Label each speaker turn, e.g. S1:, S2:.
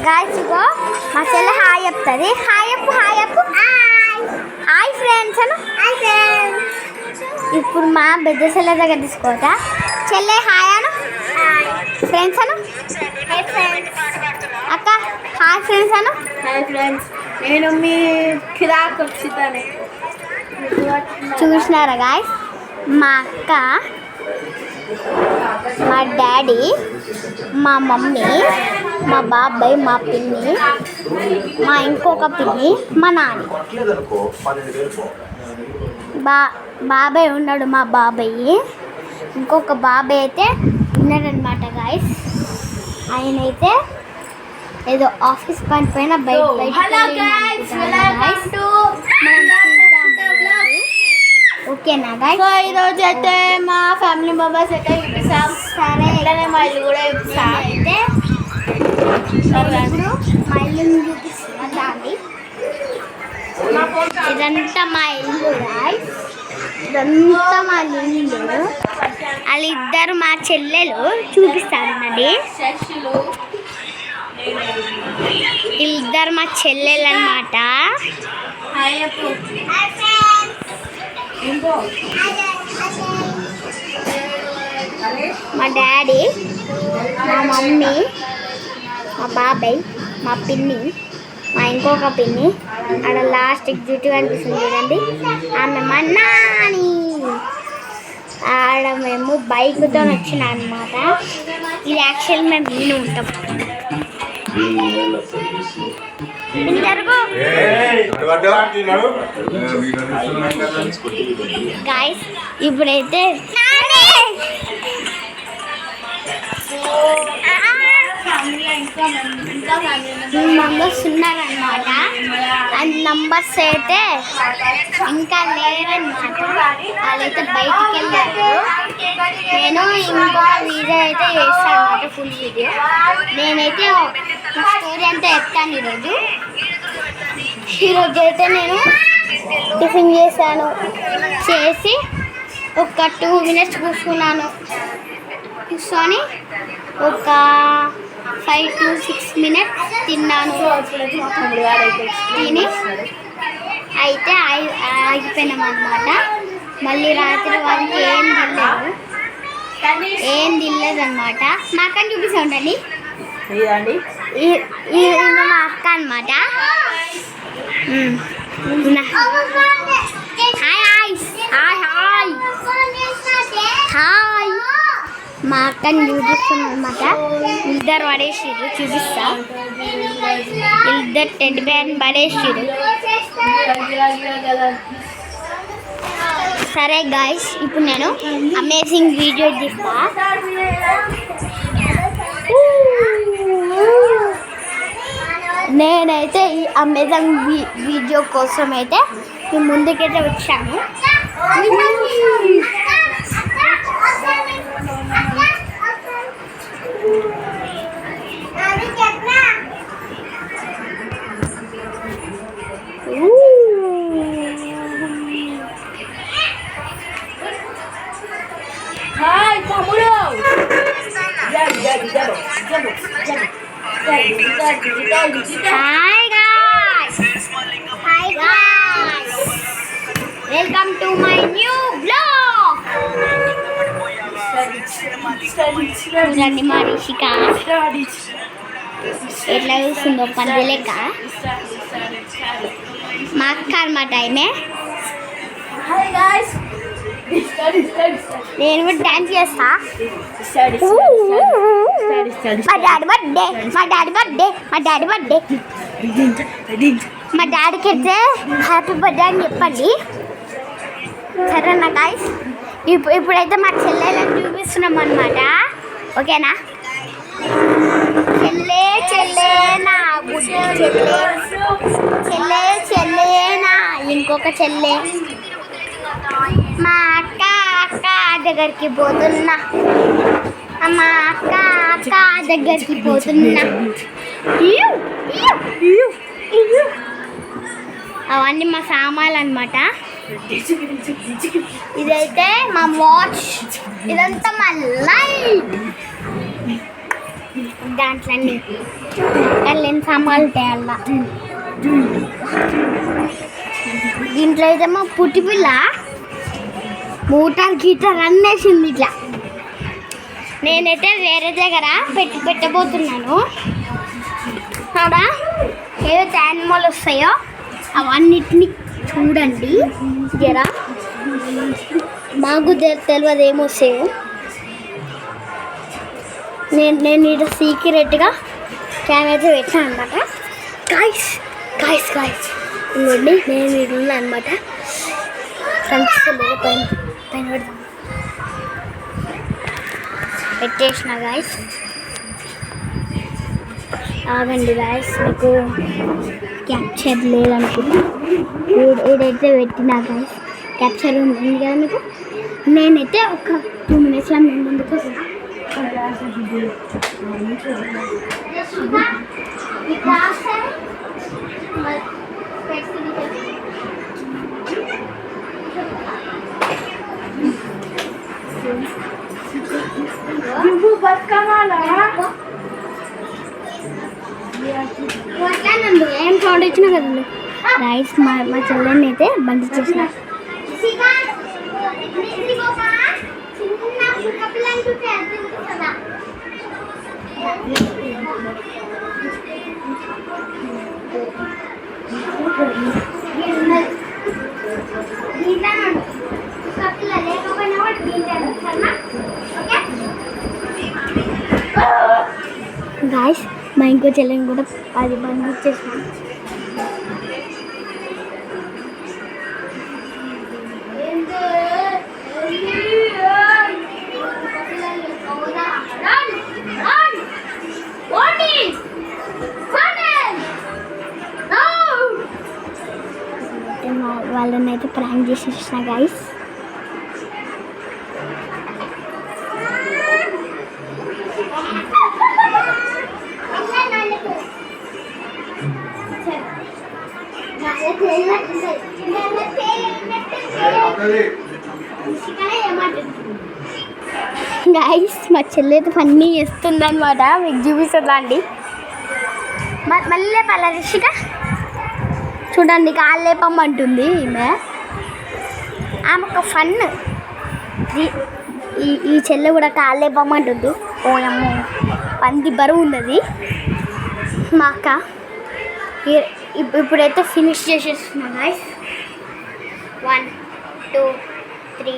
S1: Guys ఇగో మా చెల్లె hi చెప్తుంది. హాయ్ చెప్పు హాయ్ ఫ్రెండ్స్ అను. ఇప్పుడు మా పెద్ద చెల్లె దగ్గర తీసుకోవచ్చా? చెల్లె హాయ్ అను. ఫ్రెండ్స్ అను. అక్క హాయ్ ఫ్రెండ్స్ అను.
S2: హాయ్ ఫ్రెండ్స్, నేను మీ కిరాక్ వచ్చితానే.
S1: చూసినారా గాయ్స్, మా అక్క, మా డాడీ, మా మమ్మీ, మా బాబాయ్, మా పిన్ని, మా ఇంకొక పిన్ని, మా నాన్న. బాబాయ్ ఉన్నాడు. మా బాబాయ్ ఇంకొక బాబాయ్ అయితే ఉన్నాడనమాట గాయస్. ఆయన అయితే ఏదో ఆఫీస్ పని పైన బయట ఓకేనా గాయస్?
S2: సో ఈరోజు అయితే మా ఫ్యామిలీ మెంబర్స్ అయితే చూపిస్తాం.
S1: సరే,
S2: ఇలానే మా ఇల్లు కూడా చూపిస్తాం.
S1: అయితే ఇప్పుడు మా ఇల్లుని చూపిస్తున్నా దాన్ని. ఇదంతా మా ఇల్లు గాయస్, ఇదంతా మా ఇల్లు. వాళ్ళిద్దరు మా చెల్లెలు చూపిస్తానండి. వీళ్ళిద్దరు మా చెల్లెలు అన్నమాట. మా డాడీ, మా మమ్మీ, మా బాబాయ్, మా పిన్ని, మా ఇంకొక పిన్ని, ఆడ లాస్ట్ ఎగ్జిక్యూటివ్ అనిపిస్తుంది చూడండి, ఆమె మా నాని. ఆడ మేము బైక్తో వచ్చిన అనమాట. ఇది యాక్చువల్ మేము విని ఉంటాం. గాయస్ ఇప్పుడైతే మెంబర్స్ ఉన్నారనమాట. అండ్ నంబర్స్ అయితే ఇంకా లేరనమాట. వాళ్ళైతే బయటికి వెళ్ళారు. నేను ఇంకొక వీడియో అయితే చేస్తాను అనమాట, ఫుల్ వీడియో. నేనైతే స్టోరీ అంతా ఎత్తాను ఈరోజు అయితే నేను టిఫిన్ చేశాను. చేసి ఒక 2 minutes కూర్చున్నాను. కూర్చొని ఒక 5 to 6 minutes తిన్నాను. తిని అయితే ఆగిపోయినాం అన్నమాట. మళ్ళీ రాత్రి వాళ్ళకి ఏం తినలేదు అనమాట. మా అక్కని చూపిస్తూ ఉండండి. మా అక్క అనమాట. హాయ్ మా అక్కని చూపిస్తాను అనమాట. ఇద్దరు పడేసిరు, చూపిస్తా. ఇద్దరు టెడ్డీ బేర్ని పడేసిరు. సరే గాయస్, ఇప్పుడు నేను అమేజింగ్ వీడియో తీస్తా. నేనైతే ఈ అమేజింగ్ వీడియో కోసం అయితే మీ ముందుకైతే వచ్చాను.
S2: హాయ్ తమ్ముడు.
S1: Hi guys, welcome to my new blog. చూడండి మా రిషిక ఎట్లా చూస్తుందో పంది లెక్క. మా అక్క అనమాట ఆమె. నేను కూడా డాన్స్ చేస్తా. మా డాడీ బర్త్డే మా డాడీకి అయితే హ్యాపీ బర్త్డే అని చెప్పండి. సరేనా గాయ్స్? ఇప్పుడైతే మా చెల్లెలను చూపిస్తున్నాం అనమాట. ఓకేనా? చెల్లేనా చెల్లేనా ఇంకొక చెల్లె. మా అక్క దగ్గరికి పోతున్నా. మా అక్క దగ్గరికి పోతున్నా. అవన్నీ మా సామాన్లు అనమాట. ఇదైతే మా వాచ్, ఇదంతా మా లైట్. దాంట్లో అన్ని ఎన్ని సామాన్లు తేయాల దీంట్లో అయితే మా పుట్టి పిల్ల మూటర్ గీటర్ అన్నేసింది ఇట్లా. నేనైతే వేరే దగ్గర పెట్టబోతున్నాను. అక్కడ ఏవైతే యానిమల్ వస్తాయో అవన్నిటిని చూడండి జరా. మాకు తెలియదు ఏమొస్తాయో. నేను ఇక్కడ సీక్రెట్గా కెమెరా పెట్టాను అనమాట. గాయ్స్ గాయ్స్ గాయ్స్ ఇంకోండి నేను ఇక్కడ ఉన్నా అనమాట. కనిపిస్తుంది పైన పైన పెడతాం పెట్టేసిన గాయ్స్. ఆగండి గాయ్స్, మీకు క్యాప్చర్ లేదనుకుంటా. ఏదైతే పెట్టినా గాయ్స్ క్యాప్చర్ ఉంది కదా మీకు. నేనైతే ఒక 2 minutesలో నేను ముందుకు వస్తాను. ఏం సౌండ్ ఇచ్చినా కదండి రైస్. మా చెల్లెని అయితే బంద్ చేసిన. గాయ్స్ మా ఇంకో చెల్లెని కూడా అది బంద్ ఇచ్చేసాను. వాళ్ళని అయితే ప్రాంక్ చేసేసిన గాయ్స్. గాయ్స్ మా చెల్లి అయితే ఫన్నీ చేస్తుంది అనమాట. మీకు చూపిస్తుందా అండి. మళ్ళీ పలరిషిక చూడండి కాళ్ళు లేపమ్మంటుంది ఈమె. ఆమె ఒక ఫన్. ఈ చెల్లె కూడా కాళ్ళు లేపమ్మంటుంది. ఓయమ్మో పంది బరువు ఉన్నది మా అక్క. ఇప్పుడైతే ఫినిష్ చేసేస్తున్నా గాయ్స్. 1 2 3